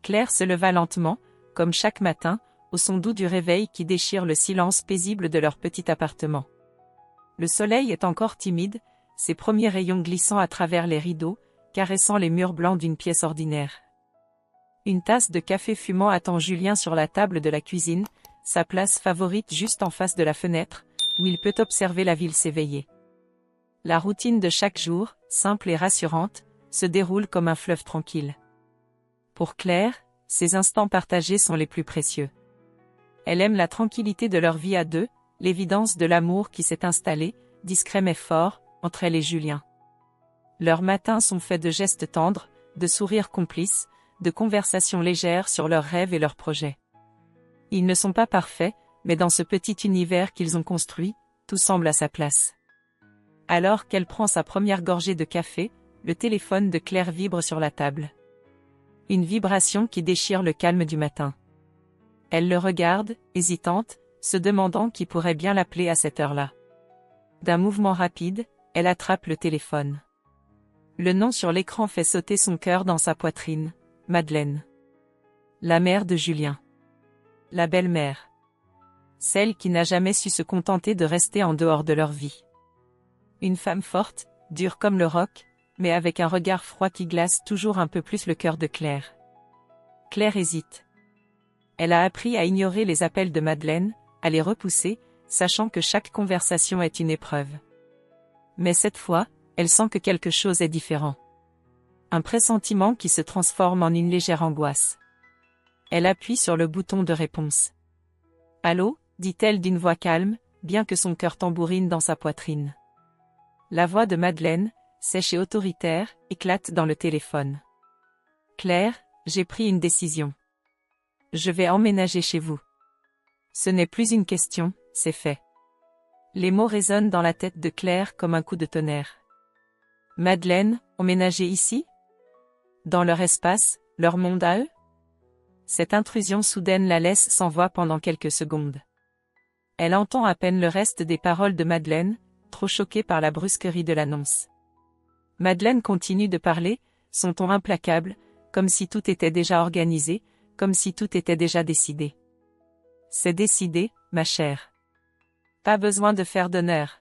Claire se leva lentement, comme chaque matin, au son doux du réveil qui déchire le silence paisible de leur petit appartement. Le soleil est encore timide, ses premiers rayons glissant à travers les rideaux, caressant les murs blancs d'une pièce ordinaire. Une tasse de café fumant attend Julien sur la table de la cuisine, sa place favorite juste en face de la fenêtre, où il peut observer la ville s'éveiller. La routine de chaque jour, simple et rassurante, se déroule comme un fleuve tranquille. Pour Claire, ces instants partagés sont les plus précieux. Elle aime la tranquillité de leur vie à deux, l'évidence de l'amour qui s'est installé, discret mais fort, entre elle et Julien. Leurs matins sont faits de gestes tendres, de sourires complices, de conversations légères sur leurs rêves et leurs projets. Ils ne sont pas parfaits, mais dans ce petit univers qu'ils ont construit, tout semble à sa place. Alors qu'elle prend sa première gorgée de café, le téléphone de Claire vibre sur la table. Une vibration qui déchire le calme du matin. Elle le regarde, hésitante, se demandant qui pourrait bien l'appeler à cette heure-là. D'un mouvement rapide, elle attrape le téléphone. Le nom sur l'écran fait sauter son cœur dans sa poitrine. Madeleine. La mère de Julien. La belle-mère. Celle qui n'a jamais su se contenter de rester en dehors de leur vie. Une femme forte, dure comme le roc, mais avec un regard froid qui glace toujours un peu plus le cœur de Claire. Claire hésite. Elle a appris à ignorer les appels de Madeleine, à les repousser, sachant que chaque conversation est une épreuve. Mais cette fois, elle sent que quelque chose est différent. Un pressentiment qui se transforme en une légère angoisse. Elle appuie sur le bouton de réponse. « Allô » dit-elle d'une voix calme, bien que son cœur tambourine dans sa poitrine. La voix de Madeleine, sèche et autoritaire, éclate dans le téléphone. « Claire, j'ai pris une décision. Je vais emménager chez vous. Ce n'est plus une question, c'est fait. » Les mots résonnent dans la tête de Claire comme un coup de tonnerre. Madeleine, emménager ici ? Dans leur espace, leur monde à eux ? Cette intrusion soudaine la laisse sans voix pendant quelques secondes. Elle entend à peine le reste des paroles de Madeleine, trop choquée par la brusquerie de l'annonce. Madeleine continue de parler, son ton implacable, comme si tout était déjà organisé, comme si tout était déjà décidé. C'est décidé, ma chère. Pas besoin de faire d'honneur.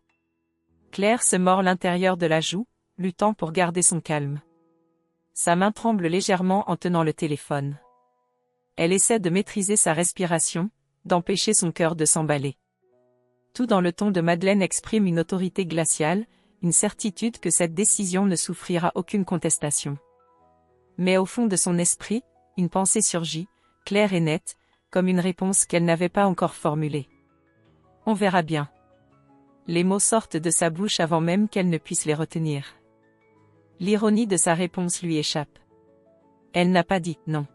Claire se mord l'intérieur de la joue, luttant pour garder son calme. Sa main tremble légèrement en tenant le téléphone. Elle essaie de maîtriser sa respiration, d'empêcher son cœur de s'emballer. Tout dans le ton de Madeleine exprime une autorité glaciale, une certitude que cette décision ne souffrira aucune contestation. Mais au fond de son esprit, une pensée surgit, claire et nette, comme une réponse qu'elle n'avait pas encore formulée. On verra bien. Les mots sortent de sa bouche avant même qu'elle ne puisse les retenir. L'ironie de sa réponse lui échappe. Elle n'a pas dit non.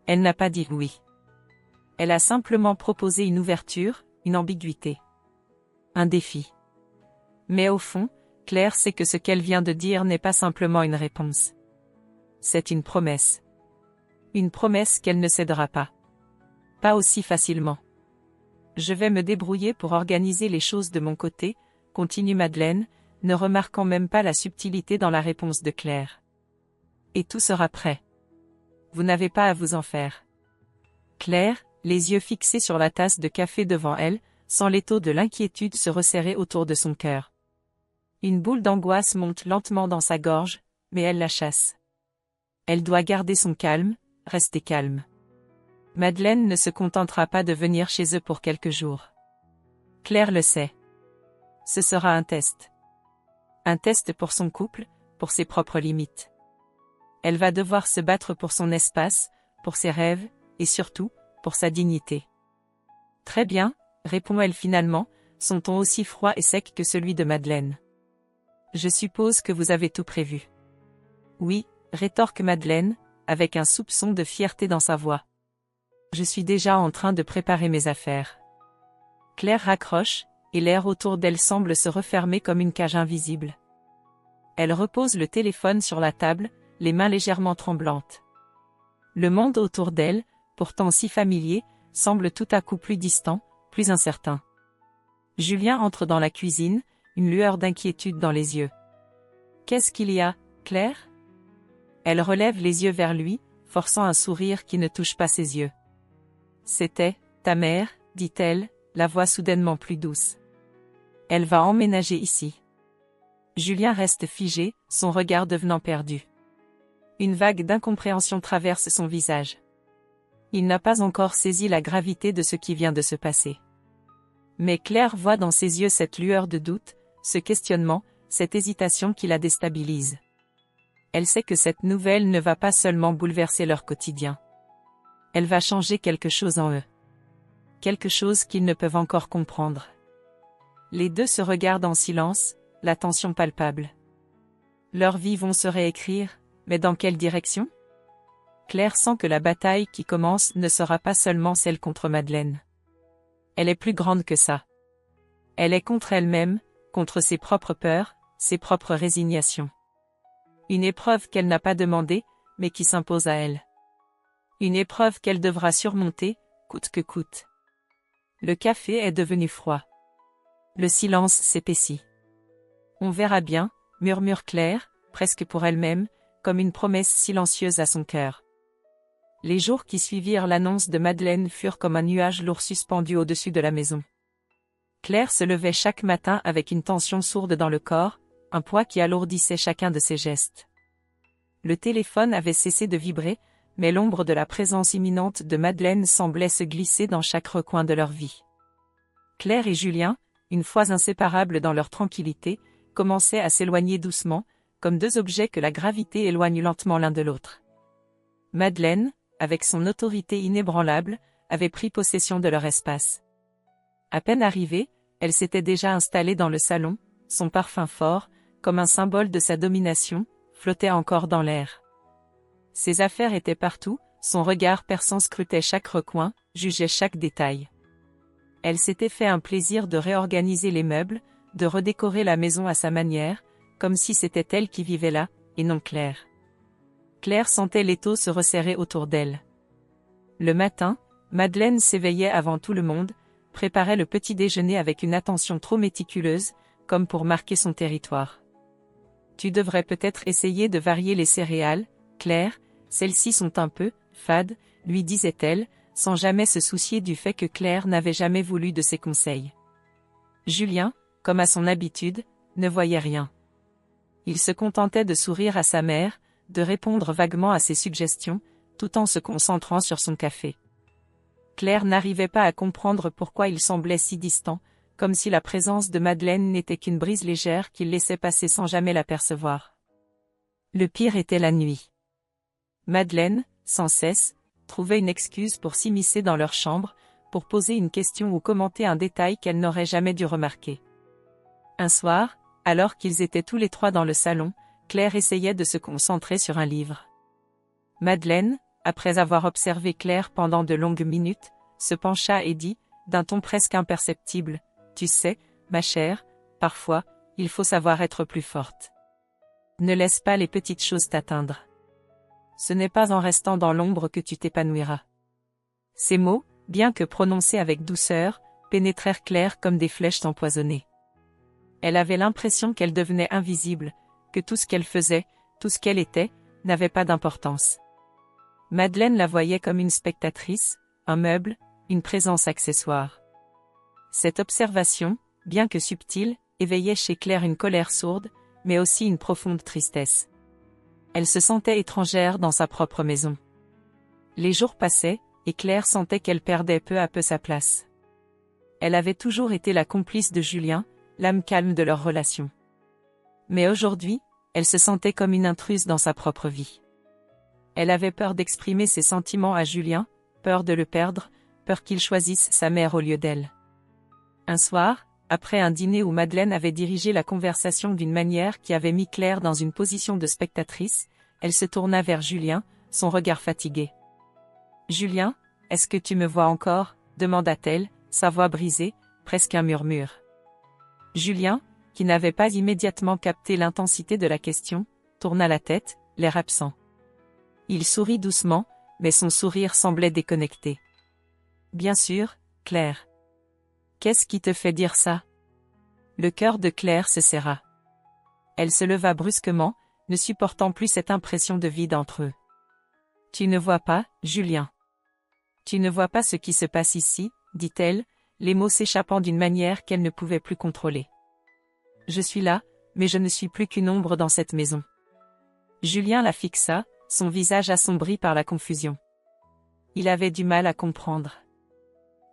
Elle n'a pas dit oui. Elle a simplement proposé une ouverture, une ambiguïté. Un défi. Mais au fond, Claire sait que ce qu'elle vient de dire n'est pas simplement une réponse. C'est une promesse. Une promesse qu'elle ne cédera pas. Pas aussi facilement. Je vais me débrouiller pour organiser les choses de mon côté, continue Madeleine, ne remarquant même pas la subtilité dans la réponse de Claire. Et tout sera prêt. Vous n'avez pas à vous en faire. Claire, les yeux fixés sur la tasse de café devant elle, sent l'étau de l'inquiétude se resserrer autour de son cœur. Une boule d'angoisse monte lentement dans sa gorge, mais elle la chasse. Elle doit garder son calme, rester calme. Madeleine ne se contentera pas de venir chez eux pour quelques jours. Claire le sait. Ce sera un test. Un test pour son couple, pour ses propres limites. Elle va devoir se battre pour son espace, pour ses rêves, et surtout, pour sa dignité. Très bien, répond-elle finalement, son ton aussi froid et sec que celui de Madeleine. Je suppose que vous avez tout prévu. Oui, rétorque Madeleine, avec un soupçon de fierté dans sa voix. Je suis déjà en train de préparer mes affaires. Claire raccroche, et l'air autour d'elle semble se refermer comme une cage invisible. Elle repose le téléphone sur la table, les mains légèrement tremblantes. Le monde autour d'elle, pourtant si familier, semble tout à coup plus distant, plus incertain. Julien entre dans la cuisine, une lueur d'inquiétude dans les yeux. « Qu'est-ce qu'il y a, Claire ?» Elle relève les yeux vers lui, forçant un sourire qui ne touche pas ses yeux. « C'était ta mère, dit-elle, la voix soudainement plus douce. Elle va emménager ici. » Julien reste figé, son regard devenant perdu. Une vague d'incompréhension traverse son visage. Il n'a pas encore saisi la gravité de ce qui vient de se passer. Mais Claire voit dans ses yeux cette lueur de doute, ce questionnement, cette hésitation qui la déstabilise. Elle sait que cette nouvelle ne va pas seulement bouleverser leur quotidien. Elle va changer quelque chose en eux. Quelque chose qu'ils ne peuvent encore comprendre. Les deux se regardent en silence, la tension palpable. Leurs vies vont se réécrire, mais dans quelle direction? Claire sent que la bataille qui commence ne sera pas seulement celle contre Madeleine. Elle est plus grande que ça. Elle est contre elle-même, contre ses propres peurs, ses propres résignations. Une épreuve qu'elle n'a pas demandée, mais qui s'impose à elle. Une épreuve qu'elle devra surmonter, coûte que coûte. Le café est devenu froid. Le silence s'épaissit. On verra bien, murmure Claire, presque pour elle-même, comme une promesse silencieuse à son cœur. Les jours qui suivirent l'annonce de Madeleine furent comme un nuage lourd suspendu au-dessus de la maison. Claire se levait chaque matin avec une tension sourde dans le corps, un poids qui alourdissait chacun de ses gestes. Le téléphone avait cessé de vibrer, mais l'ombre de la présence imminente de Madeleine semblait se glisser dans chaque recoin de leur vie. Claire et Julien, une fois inséparables dans leur tranquillité, commençaient à s'éloigner doucement, comme deux objets que la gravité éloigne lentement l'un de l'autre. Madeleine, avec son autorité inébranlable, avait pris possession de leur espace. À peine arrivée, elle s'était déjà installée dans le salon, son parfum fort, comme un symbole de sa domination, flottait encore dans l'air. Ses affaires étaient partout, son regard perçant scrutait chaque recoin, jugeait chaque détail. Elle s'était fait un plaisir de réorganiser les meubles, de redécorer la maison à sa manière, comme si c'était elle qui vivait là, et non Claire. Claire sentait l'étau se resserrer autour d'elle. Le matin, Madeleine s'éveillait avant tout le monde, préparait le petit déjeuner avec une attention trop méticuleuse, comme pour marquer son territoire. « Tu devrais peut-être essayer de varier les céréales, Claire, celles-ci sont un peu fades, » lui disait-elle, sans jamais se soucier du fait que Claire n'avait jamais voulu de ses conseils. Julien, comme à son habitude, ne voyait rien. Il se contentait de sourire à sa mère, de répondre vaguement à ses suggestions, tout en se concentrant sur son café. Claire n'arrivait pas à comprendre pourquoi il semblait si distant, comme si la présence de Madeleine n'était qu'une brise légère qu'il laissait passer sans jamais l'apercevoir. Le pire était la nuit. Madeleine, sans cesse, trouvait une excuse pour s'immiscer dans leur chambre, pour poser une question ou commenter un détail qu'elle n'aurait jamais dû remarquer. Un soir, alors qu'ils étaient tous les trois dans le salon, Claire essayait de se concentrer sur un livre. Madeleine, après avoir observé Claire pendant de longues minutes, se pencha et dit, d'un ton presque imperceptible, « Tu sais, ma chère, parfois, il faut savoir être plus forte. Ne laisse pas les petites choses t'atteindre. Ce n'est pas en restant dans l'ombre que tu t'épanouiras. » Ces mots, bien que prononcés avec douceur, pénétrèrent Claire comme des flèches empoisonnées. Elle avait l'impression qu'elle devenait invisible, que tout ce qu'elle faisait, tout ce qu'elle était, n'avait pas d'importance. Madeleine la voyait comme une spectatrice, un meuble, une présence accessoire. Cette observation, bien que subtile, éveillait chez Claire une colère sourde, mais aussi une profonde tristesse. Elle se sentait étrangère dans sa propre maison. Les jours passaient, et Claire sentait qu'elle perdait peu à peu sa place. Elle avait toujours été la complice de Julien, l'âme calme de leur relation. Mais aujourd'hui, elle se sentait comme une intruse dans sa propre vie. Elle avait peur d'exprimer ses sentiments à Julien, peur de le perdre, peur qu'il choisisse sa mère au lieu d'elle. Un soir, après un dîner où Madeleine avait dirigé la conversation d'une manière qui avait mis Claire dans une position de spectatrice, elle se tourna vers Julien, son regard fatigué. « Julien, est-ce que tu me vois encore ?» demanda-t-elle, sa voix brisée, presque un murmure. Julien, qui n'avait pas immédiatement capté l'intensité de la question, tourna la tête, l'air absent. Il sourit doucement, mais son sourire semblait déconnecté. « Bien sûr, Claire. Qu'est-ce qui te fait dire ça ?» Le cœur de Claire se serra. Elle se leva brusquement, ne supportant plus cette impression de vide entre eux. Tu ne vois pas, Julien. Tu ne vois pas ce qui se passe ici, dit-elle, les mots s'échappant d'une manière qu'elle ne pouvait plus contrôler. Je suis là, mais je ne suis plus qu'une ombre dans cette maison. Julien la fixa, son visage assombri par la confusion. Il avait du mal à comprendre.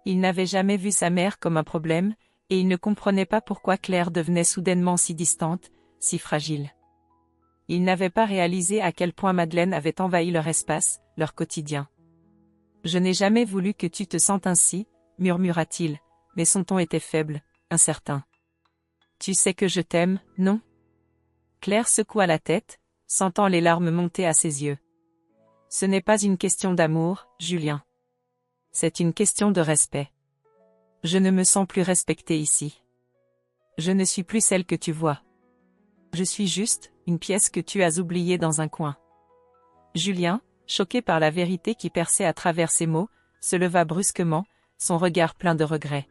Il n'avait jamais vu sa mère comme un problème, et il ne comprenait pas pourquoi Claire devenait soudainement si distante, si fragile. Il n'avait pas réalisé à quel point Madeleine avait envahi leur espace, leur quotidien. « Je n'ai jamais voulu que tu te sentes ainsi, » murmura-t-il, mais son ton était faible, incertain. « Tu sais que je t'aime, non ?» Claire secoua la tête, sentant les larmes monter à ses yeux. « Ce n'est pas une question d'amour, Julien. C'est une question de respect. Je ne me sens plus respectée ici. Je ne suis plus celle que tu vois. Je suis juste une pièce que tu as oubliée dans un coin. » Julien, choqué par la vérité qui perçait à travers ses mots, se leva brusquement, son regard plein de regret.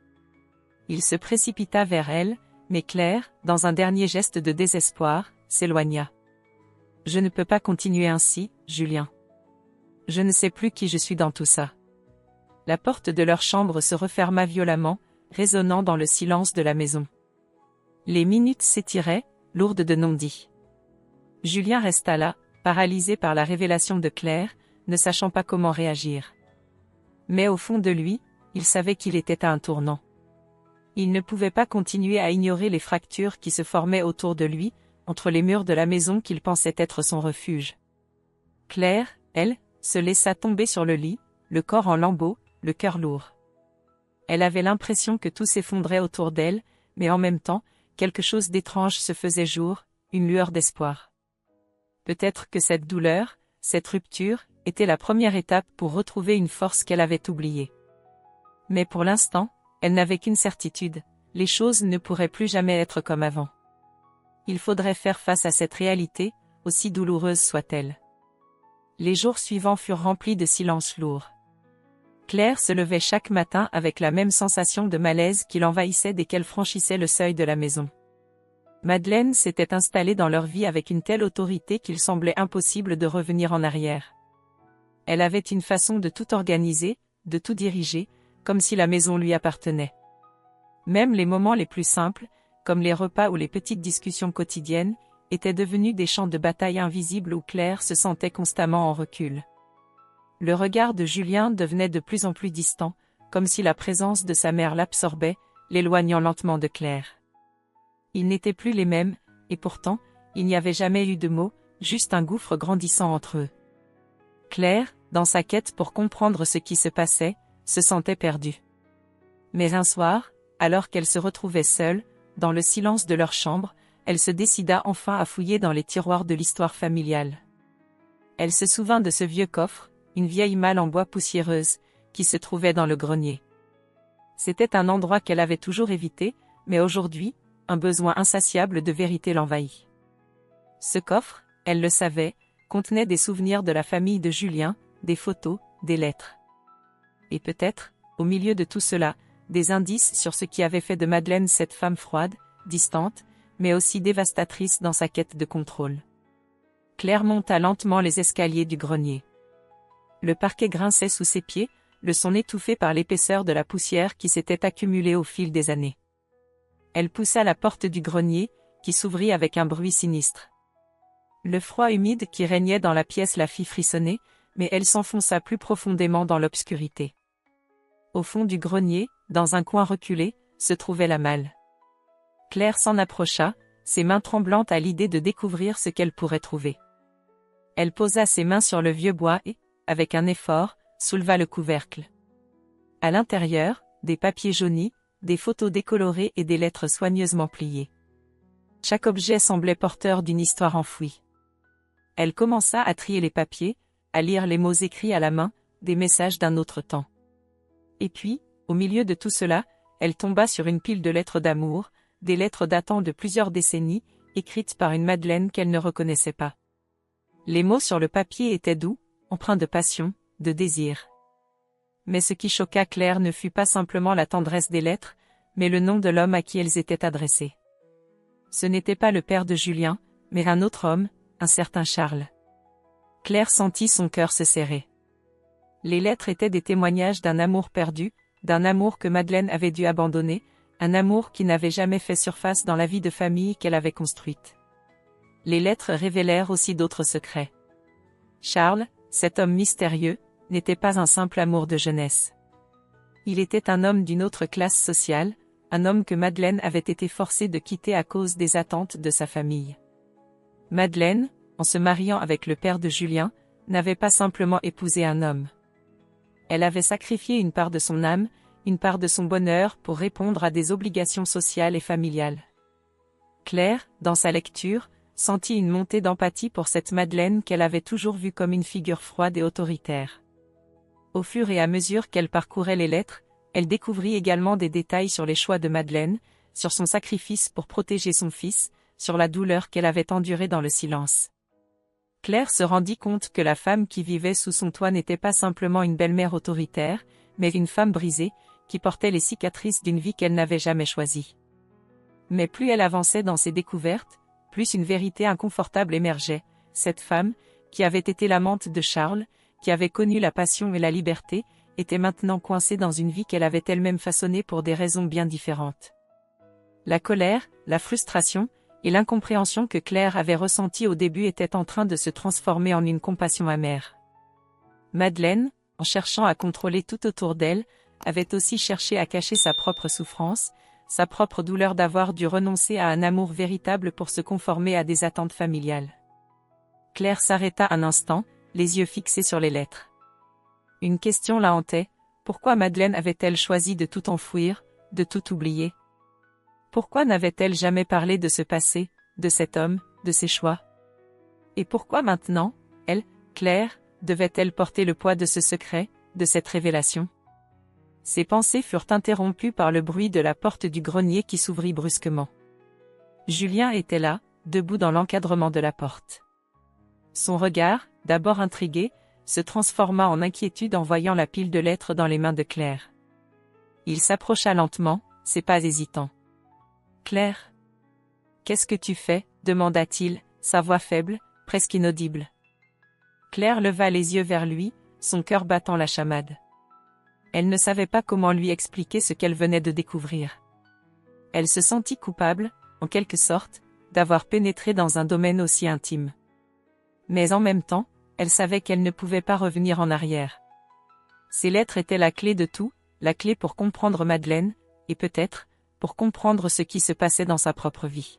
Il se précipita vers elle, mais Claire, dans un dernier geste de désespoir, s'éloigna. « Je ne peux pas continuer ainsi, Julien. Je ne sais plus qui je suis dans tout ça. » La porte de leur chambre se referma violemment, résonnant dans le silence de la maison. Les minutes s'étiraient, lourdes de non-dits. Julien resta là, paralysé par la révélation de Claire, ne sachant pas comment réagir. Mais au fond de lui, il savait qu'il était à un tournant. Il ne pouvait pas continuer à ignorer les fractures qui se formaient autour de lui, entre les murs de la maison qu'il pensait être son refuge. Claire, elle, se laissa tomber sur le lit, le corps en lambeaux, le cœur lourd. Elle avait l'impression que tout s'effondrait autour d'elle, mais en même temps, quelque chose d'étrange se faisait jour, une lueur d'espoir. Peut-être que cette douleur, cette rupture, était la première étape pour retrouver une force qu'elle avait oubliée. Mais pour l'instant, elle n'avait qu'une certitude, les choses ne pourraient plus jamais être comme avant. Il faudrait faire face à cette réalité, aussi douloureuse soit-elle. Les jours suivants furent remplis de silence lourd. Claire se levait chaque matin avec la même sensation de malaise qui l'envahissait dès qu'elle franchissait le seuil de la maison. Madeleine s'était installée dans leur vie avec une telle autorité qu'il semblait impossible de revenir en arrière. Elle avait une façon de tout organiser, de tout diriger, comme si la maison lui appartenait. Même les moments les plus simples, comme les repas ou les petites discussions quotidiennes, étaient devenus des champs de bataille invisibles où Claire se sentait constamment en recul. Le regard de Julien devenait de plus en plus distant, comme si la présence de sa mère l'absorbait, l'éloignant lentement de Claire. Ils n'étaient plus les mêmes, et pourtant, il n'y avait jamais eu de mots, juste un gouffre grandissant entre eux. Claire, dans sa quête pour comprendre ce qui se passait, se sentait perdue. Mais un soir, alors qu'elle se retrouvait seule, dans le silence de leur chambre, elle se décida enfin à fouiller dans les tiroirs de l'histoire familiale. Elle se souvint de ce vieux coffre, une vieille malle en bois poussiéreuse, qui se trouvait dans le grenier. C'était un endroit qu'elle avait toujours évité, mais aujourd'hui, un besoin insatiable de vérité l'envahit. Ce coffre, elle le savait, contenait des souvenirs de la famille de Julien, des photos, des lettres. Et peut-être, au milieu de tout cela, des indices sur ce qui avait fait de Madeleine cette femme froide, distante, mais aussi dévastatrice dans sa quête de contrôle. Claire monta lentement les escaliers du grenier. Le parquet grinçait sous ses pieds, le son étouffé par l'épaisseur de la poussière qui s'était accumulée au fil des années. Elle poussa la porte du grenier, qui s'ouvrit avec un bruit sinistre. Le froid humide qui régnait dans la pièce la fit frissonner, mais elle s'enfonça plus profondément dans l'obscurité. Au fond du grenier, dans un coin reculé, se trouvait la malle. Claire s'en approcha, ses mains tremblantes à l'idée de découvrir ce qu'elle pourrait trouver. Elle posa ses mains sur le vieux bois et, avec un effort, souleva le couvercle. À l'intérieur, des papiers jaunis, des photos décolorées et des lettres soigneusement pliées. Chaque objet semblait porteur d'une histoire enfouie. Elle commença à trier les papiers, à lire les mots écrits à la main, des messages d'un autre temps. Et puis, au milieu de tout cela, elle tomba sur une pile de lettres d'amour, des lettres datant de plusieurs décennies, écrites par une Madeleine qu'elle ne reconnaissait pas. Les mots sur le papier étaient doux, empreints de passion, de désir. Mais ce qui choqua Claire ne fut pas simplement la tendresse des lettres, mais le nom de l'homme à qui elles étaient adressées. Ce n'était pas le père de Julien, mais un autre homme, un certain Charles. Claire sentit son cœur se serrer. Les lettres étaient des témoignages d'un amour perdu, d'un amour que Madeleine avait dû abandonner, un amour qui n'avait jamais fait surface dans la vie de famille qu'elle avait construite. Les lettres révélèrent aussi d'autres secrets. Charles, cet homme mystérieux, n'était pas un simple amour de jeunesse. Il était un homme d'une autre classe sociale, un homme que Madeleine avait été forcée de quitter à cause des attentes de sa famille. Madeleine, en se mariant avec le père de Julien, n'avait pas simplement épousé un homme. Elle avait sacrifié une part de son âme, une part de son bonheur pour répondre à des obligations sociales et familiales. Claire, dans sa lecture, sentit une montée d'empathie pour cette Madeleine qu'elle avait toujours vue comme une figure froide et autoritaire. Au fur et à mesure qu'elle parcourait les lettres, elle découvrit également des détails sur les choix de Madeleine, sur son sacrifice pour protéger son fils, sur la douleur qu'elle avait endurée dans le silence. Claire se rendit compte que la femme qui vivait sous son toit n'était pas simplement une belle-mère autoritaire, mais une femme brisée, qui portait les cicatrices d'une vie qu'elle n'avait jamais choisie. Mais plus elle avançait dans ses découvertes, plus une vérité inconfortable émergeait. Cette femme, qui avait été l'amante de Charles, qui avait connu la passion et la liberté, était maintenant coincée dans une vie qu'elle avait elle-même façonnée pour des raisons bien différentes. La colère, la frustration, et l'incompréhension que Claire avait ressentie au début étaient en train de se transformer en une compassion amère. Madeleine, en cherchant à contrôler tout autour d'elle, avait aussi cherché à cacher sa propre souffrance, sa propre douleur d'avoir dû renoncer à un amour véritable pour se conformer à des attentes familiales. Claire s'arrêta un instant, les yeux fixés sur les lettres. Une question la hantait, pourquoi Madeleine avait-elle choisi de tout enfouir, de tout oublier? Pourquoi n'avait-elle jamais parlé de ce passé, de cet homme, de ses choix? Et pourquoi maintenant, elle, Claire, devait-elle porter le poids de ce secret, de cette révélation? Ses pensées furent interrompues par le bruit de la porte du grenier qui s'ouvrit brusquement. Julien était là, debout dans l'encadrement de la porte. Son regard, d'abord intrigué, se transforma en inquiétude en voyant la pile de lettres dans les mains de Claire. Il s'approcha lentement, ses pas hésitants. « Claire? Qu'est-ce que tu fais » demanda-t-il, sa voix faible, presque inaudible. Claire leva les yeux vers lui, son cœur battant la chamade. Elle ne savait pas comment lui expliquer ce qu'elle venait de découvrir. Elle se sentit coupable, en quelque sorte, d'avoir pénétré dans un domaine aussi intime. Mais en même temps, elle savait qu'elle ne pouvait pas revenir en arrière. Ces lettres étaient la clé de tout, la clé pour comprendre Madeleine, et peut-être, pour comprendre ce qui se passait dans sa propre vie.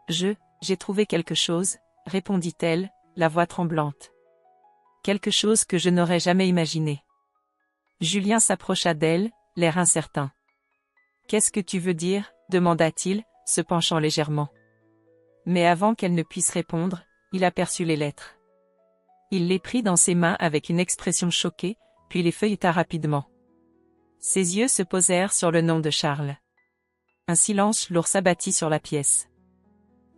J'ai trouvé quelque chose, répondit-elle, la voix tremblante. Quelque chose que je n'aurais jamais imaginé. Julien s'approcha d'elle, l'air incertain. Qu'est-ce que tu veux dire, demanda-t-il, se penchant légèrement. Mais avant qu'elle ne puisse répondre, il aperçut les lettres. Il les prit dans ses mains avec une expression choquée, puis les feuilleta rapidement. Ses yeux se posèrent sur le nom de Charles. Un silence lourd s'abattit sur la pièce.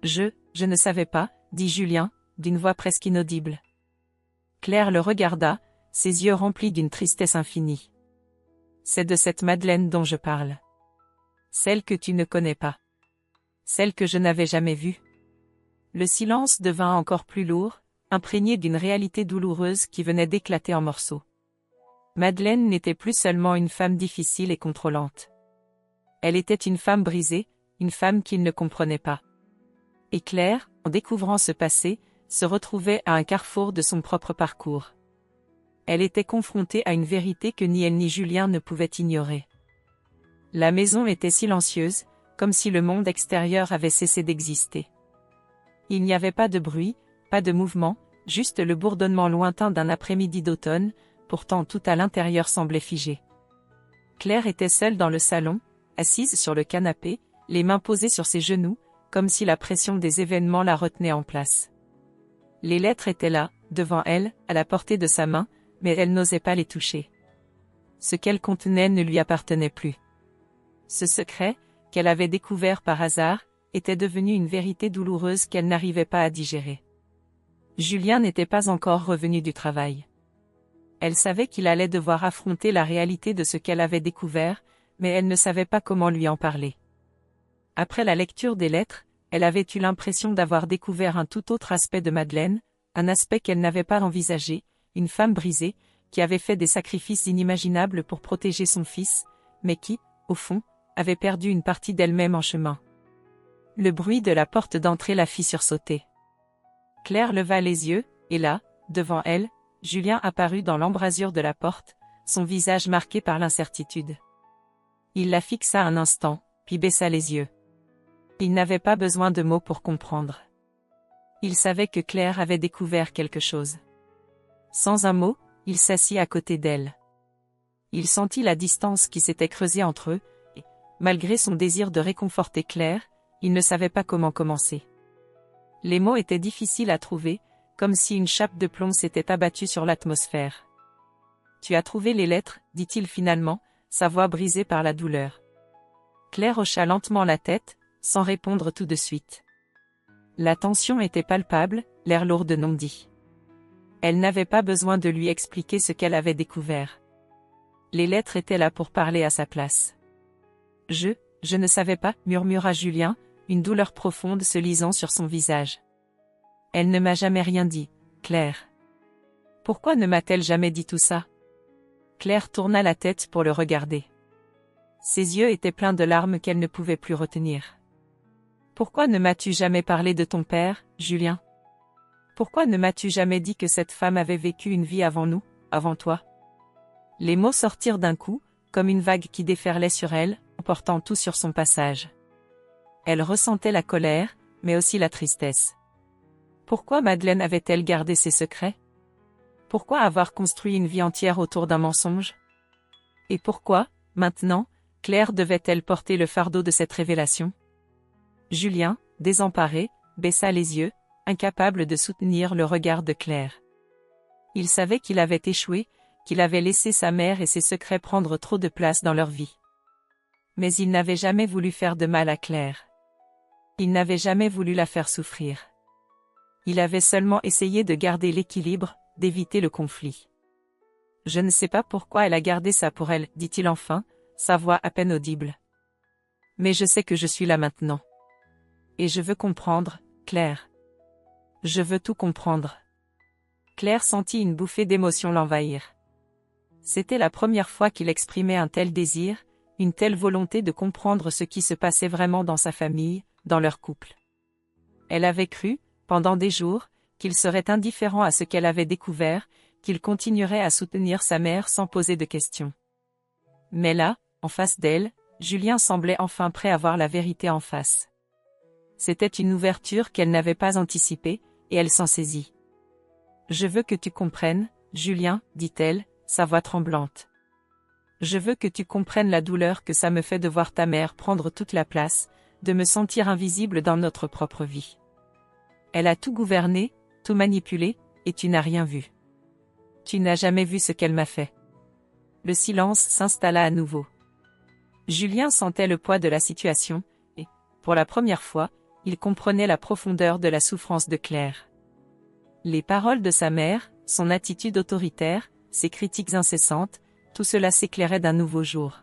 Je ne savais pas, dit Julien, d'une voix presque inaudible. Claire le regarda, ses yeux remplis d'une tristesse infinie. C'est de cette Madeleine dont je parle. Celle que tu ne connais pas. Celle que je n'avais jamais vue. Le silence devint encore plus lourd, imprégné d'une réalité douloureuse qui venait d'éclater en morceaux. Madeleine n'était plus seulement une femme difficile et contrôlante. Elle était une femme brisée, une femme qu'il ne comprenait pas. Et Claire, en découvrant ce passé, se retrouvait à un carrefour de son propre parcours. Elle était confrontée à une vérité que ni elle ni Julien ne pouvaient ignorer. La maison était silencieuse, comme si le monde extérieur avait cessé d'exister. Il n'y avait pas de bruit, pas de mouvement, juste le bourdonnement lointain d'un après-midi d'automne, pourtant tout à l'intérieur semblait figé. Claire était seule dans le salon, assise sur le canapé, les mains posées sur ses genoux, comme si la pression des événements la retenait en place. Les lettres étaient là, devant elle, à la portée de sa main, mais elle n'osait pas les toucher. Ce qu'elles contenaient ne lui appartenait plus. Ce secret, qu'elle avait découvert par hasard, était devenu une vérité douloureuse qu'elle n'arrivait pas à digérer. Julien n'était pas encore revenu du travail. Elle savait qu'il allait devoir affronter la réalité de ce qu'elle avait découvert, mais elle ne savait pas comment lui en parler. Après la lecture des lettres, elle avait eu l'impression d'avoir découvert un tout autre aspect de Madeleine, Un aspect qu'elle n'avait pas envisagé, une femme brisée, qui avait fait des sacrifices inimaginables pour protéger son fils, mais qui, au fond, avait perdu une partie d'elle-même en chemin. Le bruit de la porte d'entrée la fit sursauter. Claire leva les yeux, et là, devant elle, Julien apparut dans l'embrasure de la porte, son visage marqué par l'incertitude. Il la fixa un instant, puis baissa les yeux. Il n'avait pas besoin de mots pour comprendre. Il savait que Claire avait découvert quelque chose. Sans un mot, il s'assit à côté d'elle. Il sentit la distance qui s'était creusée entre eux, et, malgré son désir de réconforter Claire, il ne savait pas comment commencer. Les mots étaient difficiles à trouver, comme si une chape de plomb s'était abattue sur l'atmosphère. « Tu as trouvé les lettres » dit-il finalement, sa voix brisée par la douleur. Claire hocha lentement la tête, sans répondre tout de suite. La tension était palpable, l'air lourd de non-dit. Elle n'avait pas besoin de lui expliquer ce qu'elle avait découvert. Les lettres étaient là pour parler à sa place. « Je ne savais pas » murmura Julien, une douleur profonde se lisant sur son visage. « Elle ne m'a jamais rien dit, Claire. Pourquoi ne m'a-t-elle jamais dit tout ça ?» Claire tourna la tête pour le regarder. Ses yeux étaient pleins de larmes qu'elle ne pouvait plus retenir. « Pourquoi ne m'as-tu jamais parlé de ton père, Julien ? Pourquoi ne m'as-tu jamais dit que cette femme avait vécu une vie avant nous, avant toi ?» Les mots sortirent d'un coup, comme une vague qui déferlait sur elle, emportant tout sur son passage. Elle ressentait la colère, mais aussi la tristesse. Pourquoi Madeleine avait-elle gardé ses secrets? Pourquoi avoir construit une vie entière autour d'un mensonge? Et pourquoi, maintenant, Claire devait-elle porter le fardeau de cette révélation? Julien, désemparé, baissa les yeux, incapable de soutenir le regard de Claire. Il savait qu'il avait échoué, qu'il avait laissé sa mère et ses secrets prendre trop de place dans leur vie. Mais il n'avait jamais voulu faire de mal à Claire. Il n'avait jamais voulu la faire souffrir. Il avait seulement essayé de garder l'équilibre, d'éviter le conflit. « Je ne sais pas pourquoi elle a gardé ça pour elle, » dit-il enfin, sa voix à peine audible. « Mais je sais que je suis là maintenant. Et je veux comprendre, Claire. Je veux tout comprendre. » Claire sentit une bouffée d'émotion l'envahir. C'était la première fois qu'il exprimait un tel désir, une telle volonté de comprendre ce qui se passait vraiment dans sa famille, dans leur couple. Elle avait cru, pendant des jours, qu'il serait indifférent à ce qu'elle avait découvert, qu'il continuerait à soutenir sa mère sans poser de questions. Mais là, en face d'elle, Julien semblait enfin prêt à voir la vérité en face. C'était une ouverture qu'elle n'avait pas anticipée, et elle s'en saisit. « Je veux que tu comprennes, Julien, » dit-elle, sa voix tremblante. « Je veux que tu comprennes la douleur que ça me fait de voir ta mère prendre toute la place, de me sentir invisible dans notre propre vie. Elle a tout gouverné, tout manipulé, et tu n'as rien vu. Tu n'as jamais vu ce qu'elle m'a fait. » Le silence s'installa à nouveau. Julien sentait le poids de la situation, et, pour la première fois, il comprenait la profondeur de la souffrance de Claire. Les paroles de sa mère, son attitude autoritaire, ses critiques incessantes, tout cela s'éclairait d'un nouveau jour.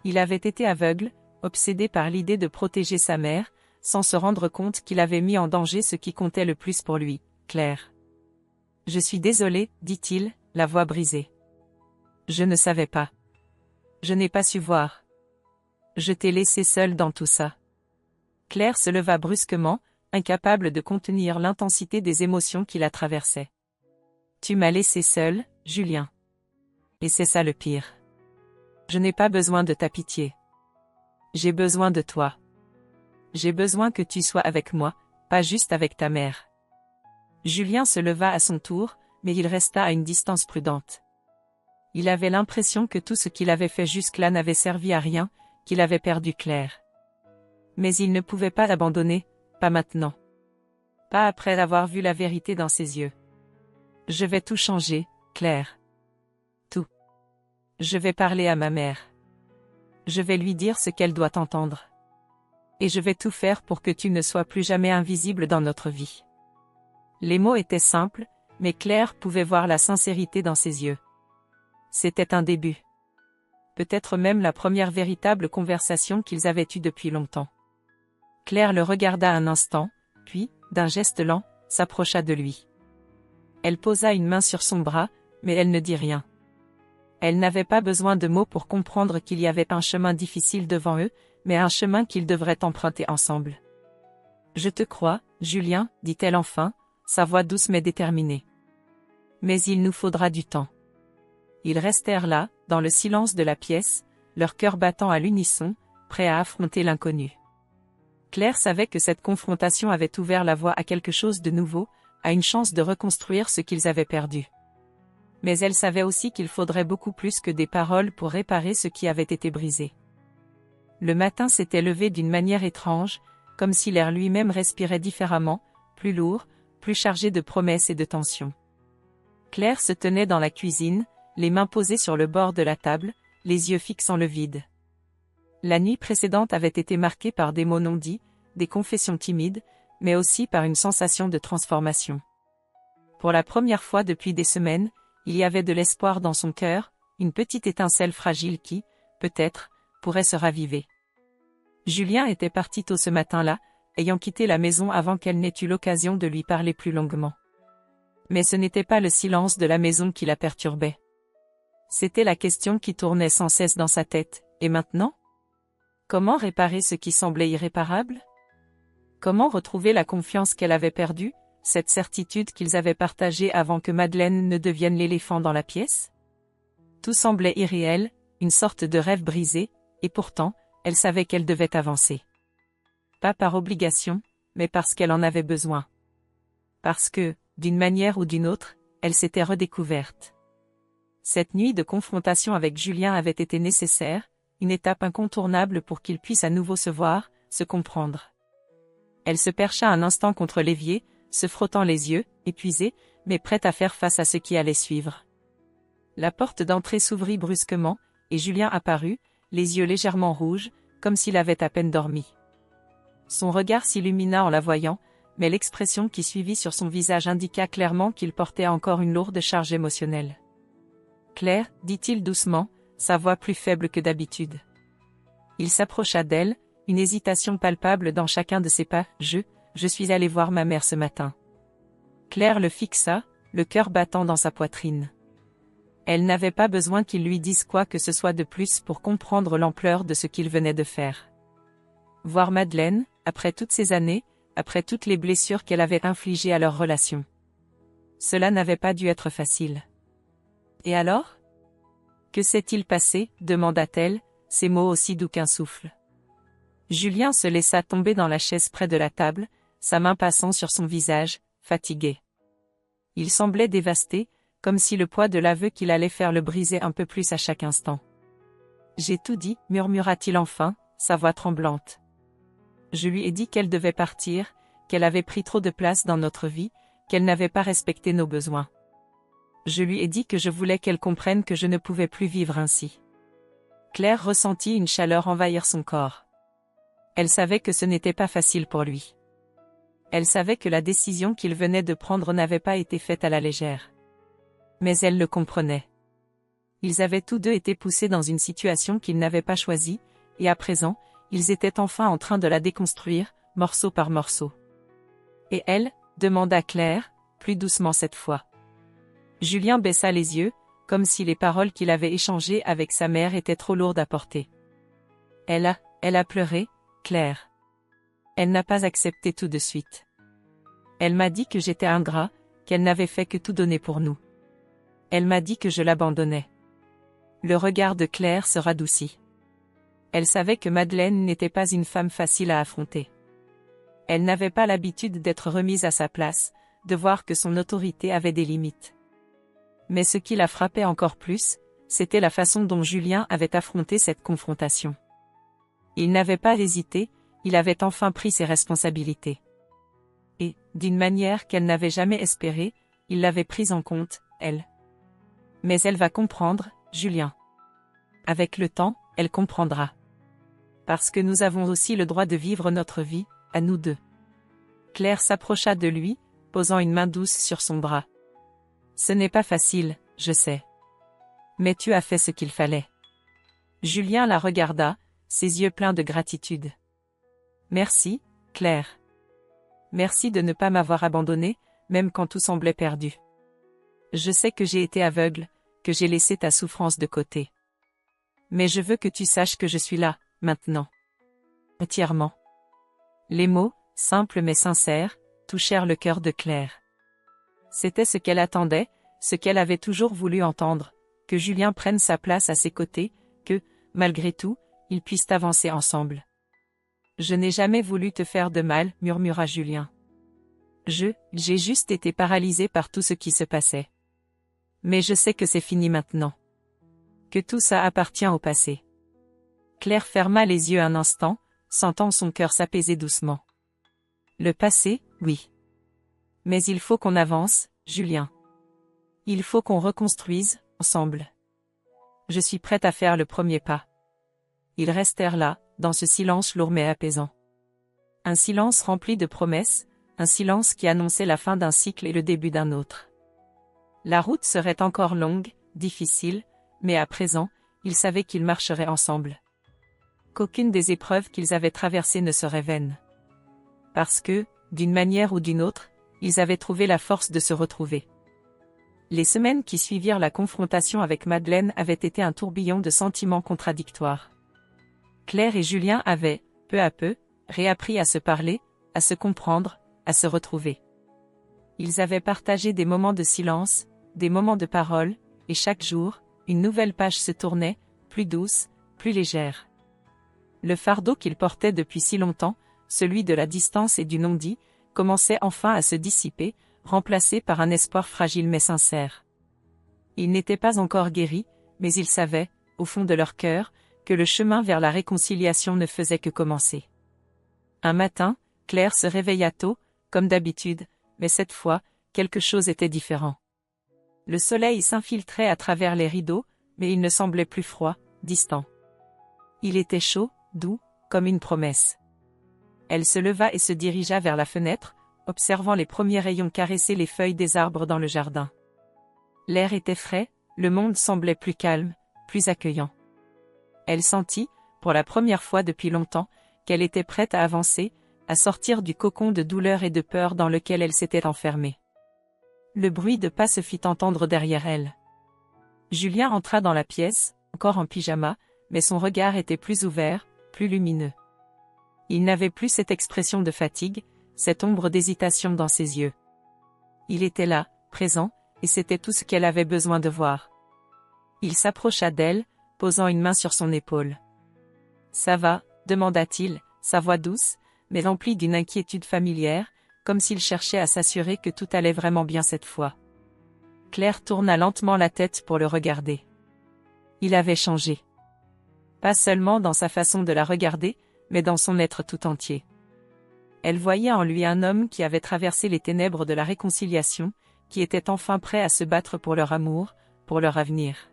Il avait été aveugle, obsédé par l'idée de protéger sa mère, sans se rendre compte qu'il avait mis en danger ce qui comptait le plus pour lui, Claire. « Je suis désolé, » dit-il, la voix brisée. « Je ne savais pas. Je n'ai pas su voir. Je t'ai laissé seule dans tout ça. » Claire se leva brusquement, incapable de contenir l'intensité des émotions qui la traversaient. « Tu m'as laissé seule, Julien. Et c'est ça le pire. Je n'ai pas besoin de ta pitié. J'ai besoin de toi. J'ai besoin que tu sois avec moi, pas juste avec ta mère. » Julien se leva à son tour, mais il resta à une distance prudente. Il avait l'impression que tout ce qu'il avait fait jusque-là n'avait servi à rien, qu'il avait perdu Claire. Mais il ne pouvait pas l'abandonner, pas maintenant. Pas après avoir vu la vérité dans ses yeux. « Je vais tout changer, Claire. Tout. Je vais parler à ma mère. Je vais lui dire ce qu'elle doit entendre. Et je vais tout faire pour que tu ne sois plus jamais invisible dans notre vie. » Les mots étaient simples, mais Claire pouvait voir la sincérité dans ses yeux. C'était un début. Peut-être même la première véritable conversation qu'ils avaient eue depuis longtemps. Claire le regarda un instant, puis, d'un geste lent, s'approcha de lui. Elle posa une main sur son bras, mais elle ne dit rien. Elle n'avait pas besoin de mots pour comprendre qu'il y avait un chemin difficile devant eux, mais un chemin qu'ils devraient emprunter ensemble. Je te crois, Julien, dit-elle enfin, sa voix douce mais déterminée. Mais il nous faudra du temps. Ils restèrent là, dans le silence de la pièce, leur cœur battant à l'unisson, prêts à affronter l'inconnu. Claire savait que cette confrontation avait ouvert la voie à quelque chose de nouveau, à une chance de reconstruire ce qu'ils avaient perdu. Mais elle savait aussi qu'il faudrait beaucoup plus que des paroles pour réparer ce qui avait été brisé. Le matin s'était levé d'une manière étrange, comme si l'air lui-même respirait différemment, plus lourd, plus chargé de promesses et de tensions. Claire se tenait dans la cuisine, les mains posées sur le bord de la table, les yeux fixant le vide. La nuit précédente avait été marquée par des mots non dits, des confessions timides, mais aussi par une sensation de transformation. Pour la première fois depuis des semaines, il y avait de l'espoir dans son cœur, une petite étincelle fragile qui, peut-être, pourrait se raviver. Julien était parti tôt ce matin-là, ayant quitté la maison avant qu'elle n'ait eu l'occasion de lui parler plus longuement. Mais ce n'était pas le silence de la maison qui la perturbait. C'était la question qui tournait sans cesse dans sa tête, et maintenant ? Comment réparer ce qui semblait irréparable ? Comment retrouver la confiance qu'elle avait perdue, cette certitude qu'ils avaient partagée avant que Madeleine ne devienne l'éléphant dans la pièce ? Tout semblait irréel, une sorte de rêve brisé, et pourtant, elle savait qu'elle devait avancer. Pas par obligation, mais parce qu'elle en avait besoin. Parce que, d'une manière ou d'une autre, elle s'était redécouverte. Cette nuit de confrontation avec Julien avait été nécessaire, une étape incontournable pour qu'ils puissent à nouveau se voir, se comprendre. Elle se percha un instant contre l'évier, se frottant les yeux, épuisée, mais prête à faire face à ce qui allait suivre. La porte d'entrée s'ouvrit brusquement, et Julien apparut, les yeux légèrement rouges, comme s'il avait à peine dormi. Son regard s'illumina en la voyant, mais l'expression qui suivit sur son visage indiqua clairement qu'il portait encore une lourde charge émotionnelle. « Claire, dit-il doucement, sa voix plus faible que d'habitude. Il s'approcha d'elle, une hésitation palpable dans chacun de ses pas. « Je suis allé voir ma mère ce matin. » Claire le fixa, le cœur battant dans sa poitrine. Elle n'avait pas besoin qu'il lui dise quoi que ce soit de plus pour comprendre l'ampleur de ce qu'il venait de faire. Voir Madeleine, après toutes ces années, après toutes les blessures qu'elle avait infligées à leur relation. Cela n'avait pas dû être facile. Et alors ? Que s'est-il passé ? demanda-t-elle, ses mots aussi doux qu'un souffle. Julien se laissa tomber dans la chaise près de la table, sa main passant sur son visage, fatigué. Il semblait dévasté, comme si le poids de l'aveu qu'il allait faire le brisait un peu plus à chaque instant. « J'ai tout dit, murmura-t-il enfin, sa voix tremblante. Je lui ai dit qu'elle devait partir, qu'elle avait pris trop de place dans notre vie, qu'elle n'avait pas respecté nos besoins. Je lui ai dit que je voulais qu'elle comprenne que je ne pouvais plus vivre ainsi. » Claire ressentit une chaleur envahir son corps. Elle savait que ce n'était pas facile pour lui. Elle savait que la décision qu'il venait de prendre n'avait pas été faite à la légère. Mais elle le comprenait. Ils avaient tous deux été poussés dans une situation qu'ils n'avaient pas choisie, et à présent, ils étaient enfin en train de la déconstruire, morceau par morceau. « Et elle ?» demanda Claire, plus doucement cette fois. Julien baissa les yeux, comme si les paroles qu'il avait échangées avec sa mère étaient trop lourdes à porter. Elle a pleuré, Claire. Elle n'a pas accepté tout de suite. Elle m'a dit que j'étais ingrat, qu'elle n'avait fait que tout donner pour nous. Elle m'a dit que je l'abandonnais. » Le regard de Claire se radoucit. Elle savait que Madeleine n'était pas une femme facile à affronter. Elle n'avait pas l'habitude d'être remise à sa place, de voir que son autorité avait des limites. Mais ce qui la frappait encore plus, c'était la façon dont Julien avait affronté cette confrontation. Il n'avait pas hésité, il avait enfin pris ses responsabilités. Et, d'une manière qu'elle n'avait jamais espérée, il l'avait prise en compte, elle. Mais elle va comprendre, Julien. Avec le temps, elle comprendra. Parce que nous avons aussi le droit de vivre notre vie, à nous deux. Claire s'approcha de lui, posant une main douce sur son bras. Ce n'est pas facile, je sais. Mais tu as fait ce qu'il fallait. Julien la regarda, ses yeux pleins de gratitude. Merci, Claire. Merci de ne pas m'avoir abandonné, même quand tout semblait perdu. Je sais que j'ai été aveugle, que j'ai laissé ta souffrance de côté. Mais je veux que tu saches que je suis là, maintenant. Entièrement. Les mots, simples mais sincères, touchèrent le cœur de Claire. C'était ce qu'elle attendait, ce qu'elle avait toujours voulu entendre, que Julien prenne sa place à ses côtés, que, malgré tout, ils puissent avancer ensemble. « Je n'ai jamais voulu te faire de mal, » murmura Julien. « J'ai juste été paralysé par tout ce qui se passait. Mais je sais que c'est fini maintenant. Que tout ça appartient au passé. » Claire ferma les yeux un instant, sentant son cœur s'apaiser doucement. « Le passé, oui. Mais il faut qu'on avance, Julien. Il faut qu'on reconstruise, ensemble. Je suis prête à faire le premier pas. » Ils restèrent là, dans ce silence lourd mais apaisant. Un silence rempli de promesses, un silence qui annonçait la fin d'un cycle et le début d'un autre. La route serait encore longue, difficile, mais à présent, ils savaient qu'ils marcheraient ensemble. Qu'aucune des épreuves qu'ils avaient traversées ne serait vaine. Parce que, d'une manière ou d'une autre, ils avaient trouvé la force de se retrouver. Les semaines qui suivirent la confrontation avec Madeleine avaient été un tourbillon de sentiments contradictoires. Claire et Julien avaient, peu à peu, réappris à se parler, à se comprendre, à se retrouver. Ils avaient partagé des moments de silence, des moments de parole, et chaque jour, une nouvelle page se tournait, plus douce, plus légère. Le fardeau qu'ils portaient depuis si longtemps, celui de la distance et du non-dit, commençait enfin à se dissiper, remplacé par un espoir fragile mais sincère. Ils n'étaient pas encore guéris, mais ils savaient, au fond de leur cœur, que le chemin vers la réconciliation ne faisait que commencer. Un matin, Claire se réveilla tôt, comme d'habitude, mais cette fois, quelque chose était différent. Le soleil s'infiltrait à travers les rideaux, mais il ne semblait plus froid, distant. Il était chaud, doux, comme une promesse. Elle se leva et se dirigea vers la fenêtre, observant les premiers rayons caresser les feuilles des arbres dans le jardin. L'air était frais, le monde semblait plus calme, plus accueillant. Elle sentit, pour la première fois depuis longtemps, qu'elle était prête à avancer, à sortir du cocon de douleur et de peur dans lequel elle s'était enfermée. Le bruit de pas se fit entendre derrière elle. Julien entra dans la pièce, encore en pyjama, mais son regard était plus ouvert, plus lumineux. Il n'avait plus cette expression de fatigue, cette ombre d'hésitation dans ses yeux. Il était là, présent, et c'était tout ce qu'elle avait besoin de voir. Il s'approcha d'elle, posant une main sur son épaule. « Ça va ?» demanda-t-il, sa voix douce, mais remplie d'une inquiétude familière, comme s'il cherchait à s'assurer que tout allait vraiment bien cette fois. Claire tourna lentement la tête pour le regarder. Il avait changé. Pas seulement dans sa façon de la regarder, mais dans son être tout entier. Elle voyait en lui un homme qui avait traversé les ténèbres de la réconciliation, qui était enfin prêt à se battre pour leur amour, pour leur avenir.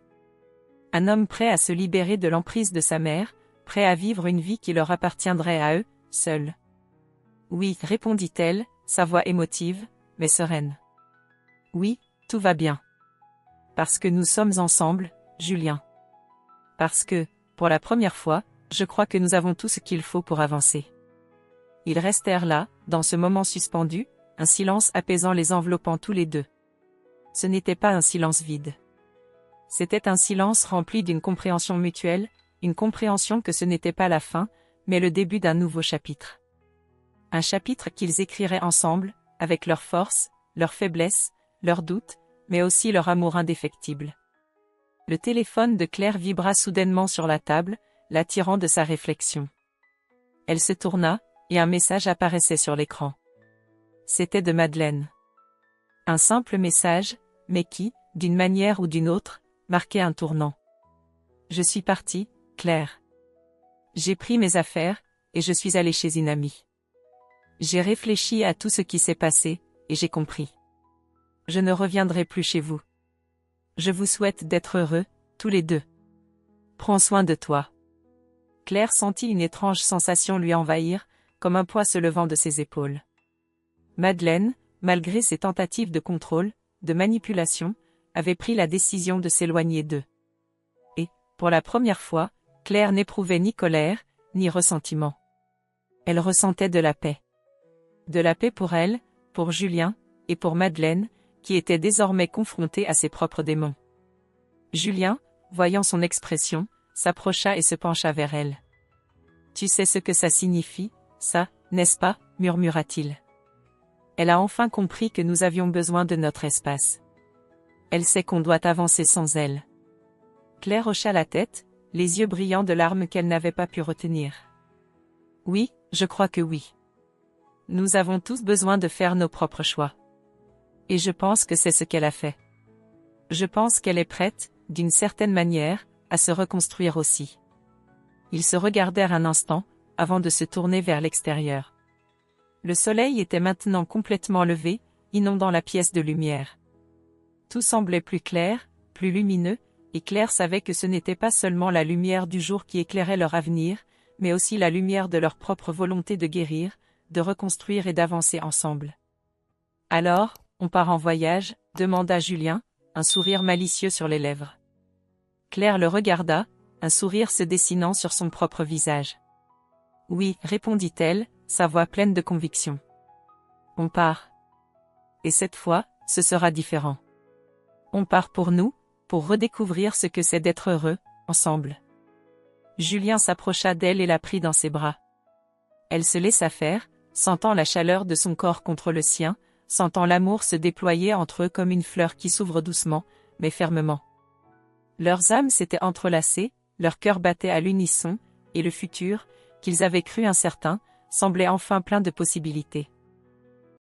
Un homme prêt à se libérer de l'emprise de sa mère, prêt à vivre une vie qui leur appartiendrait à eux, seuls. « Oui, » répondit-elle, sa voix émotive, mais sereine. « Oui, tout va bien. Parce que nous sommes ensemble, Julien. Parce que, pour la première fois, je crois que nous avons tout ce qu'il faut pour avancer. » Ils restèrent là, dans ce moment suspendu, un silence apaisant les enveloppant tous les deux. Ce n'était pas un silence vide. C'était un silence rempli d'une compréhension mutuelle, une compréhension que ce n'était pas la fin, mais le début d'un nouveau chapitre. Un chapitre qu'ils écriraient ensemble, avec leurs forces, leurs faiblesses, leurs doutes, mais aussi leur amour indéfectible. Le téléphone de Claire vibra soudainement sur la table, l'attirant de sa réflexion. Elle se tourna, et un message apparaissait sur l'écran. C'était de Madeleine. Un simple message, mais qui, d'une manière ou d'une autre, marquait un tournant. « Je suis partie, Claire. J'ai pris mes affaires, et je suis allée chez une amie. J'ai réfléchi à tout ce qui s'est passé, et j'ai compris. Je ne reviendrai plus chez vous. Je vous souhaite d'être heureux, tous les deux. Prends soin de toi. » Claire sentit une étrange sensation lui envahir, comme un poids se levant de ses épaules. Madeleine, malgré ses tentatives de contrôle, de manipulation, avait pris la décision de s'éloigner d'eux. Et, pour la première fois, Claire n'éprouvait ni colère, ni ressentiment. Elle ressentait de la paix. De la paix pour elle, pour Julien, et pour Madeleine, qui était désormais confronté à ses propres démons. Julien, voyant son expression, s'approcha et se pencha vers elle. « Tu sais ce que ça signifie, ça, n'est-ce pas ?» murmura-t-il. Elle a enfin compris que nous avions besoin de notre espace. Elle sait qu'on doit avancer sans elle. Claire hocha la tête, les yeux brillants de larmes qu'elle n'avait pas pu retenir. Oui, je crois que oui. Nous avons tous besoin de faire nos propres choix. Et je pense que c'est ce qu'elle a fait. Je pense qu'elle est prête, d'une certaine manière, à se reconstruire aussi. Ils se regardèrent un instant, avant de se tourner vers l'extérieur. Le soleil était maintenant complètement levé, inondant la pièce de lumière. Tout semblait plus clair, plus lumineux, et Claire savait que ce n'était pas seulement la lumière du jour qui éclairait leur avenir, mais aussi la lumière de leur propre volonté de guérir, de reconstruire et d'avancer ensemble. « Alors, on part en voyage ?» demanda Julien, un sourire malicieux sur les lèvres. Claire le regarda, un sourire se dessinant sur son propre visage. « Oui, » répondit-elle, sa voix pleine de conviction. « On part. Et cette fois, ce sera différent. On part pour nous, pour redécouvrir ce que c'est d'être heureux, ensemble. » Julien s'approcha d'elle et la prit dans ses bras. Elle se laissa faire, sentant la chaleur de son corps contre le sien, sentant l'amour se déployer entre eux comme une fleur qui s'ouvre doucement, mais fermement. Leurs âmes s'étaient entrelacées, leurs cœurs battaient à l'unisson, et le futur, qu'ils avaient cru incertain, semblait enfin plein de possibilités.